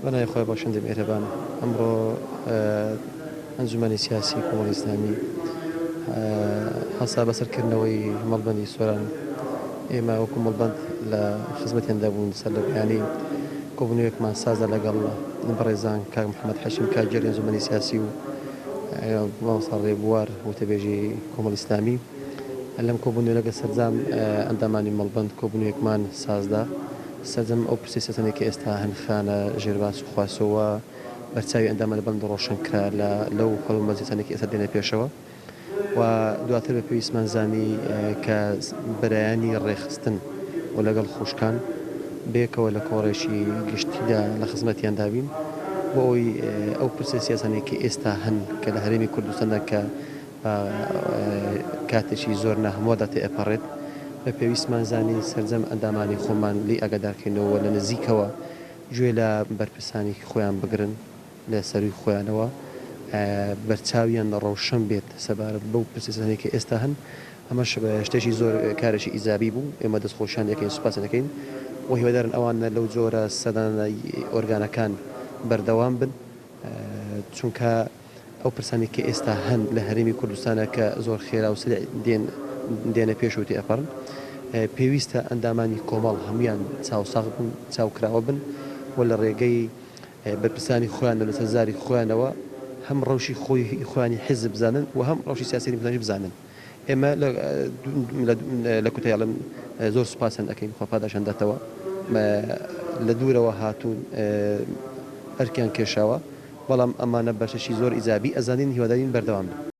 بەنای خۆی باشندی مێرەبان ئەمڕۆ ئەنجومەنی سیاسی کۆمەڵی ئیسلامی هەستا بەسەرکردنەوەی مەڵبەندی سۆران ئێمە وەکو مەڵبەند لە خزمەتیاندا بوون سەر لە بەیانی کۆبوونەوەیەکمان سازە لەگەڵ بەڕێزان کاک محەممەد حەشیم کاجێری ئەنجومەنی سیاسی و مامۆستا ڕێبوار وتەبێژی کۆمەڵی ئیسلامی لەم کۆبوونەوە لەگە سەرجام ئەندامانی مەڵبەند کۆبوونەوەیەکمان سازدا سەرجەم ئەو پرسی سەتەنێکی ئێستا هەنخانە ژێرباس و خواسەوە بەرچاوی ئەندامە لە بەند ڕۆشن کرا لەو هەڵ مەزیتانێکی ئێستا دێنە پێشەوە و دواتر بە پێویستمان زانی کە بەرایانی ڕێخستن و لەگەڵ خوشکان بێکەوە لە کۆڕێژی گشتیدا لە خزمەتیان دابین بۆ ئەوی ئەو پرسە سیاسانێکی ئێستا هەن کە لە هەرێمی کوردستاندا کە کاتێکی زۆر ناهەمووەدا تێئەپەڕێت بە پێویستمان زانی سەرجەم ئەندامانی خۆمان لی ئاگادارکەینەوە لە نزیکەوە گوێ لە بەرپرسانی خۆیان بگرن لە سەروی خۆیانەوە بەرچاویان ڕەوشەم بێت سەبارەت بەو پرسیسانێکی ئێستا هەن ئەمەش شتێکی زۆر کارێکی ئیزابی بوو ئێمە دەست خۆشیان دەکەین سوپاس دەکەین و هیوادارن ئەوانە لەو جۆرە سەدانە ئۆرگانەکان بەردەوام بن چونکە ئەو پرسانێکی ئێستا هەن لە هەرێمی کوردستانە کە زۆر خێرا و سلع دێنە پێشوتی ئەپەڕن پێویستە ئەندامانی کۆمەڵ هەمویان چاوساغ بن چاوکراوە بن و لە ڕێگەی بەرپرسانی خۆیان لە سەرزاری خۆیانەوە هەم ڕەوشی خۆیانی حیزب بزانن و هەم ڕەوشی سیاسی بزانن ئێمە لە کوتەیاڵم زۆر سوپاسیان دەکەین خۆ پاداشان داتەوە لە دوورەوە هاتوون ئەرکیان کێشاوە بەڵام ئەمانە بەشەشی زۆر ئیزابی ئەزانین هیوادارین بەردەوام بن.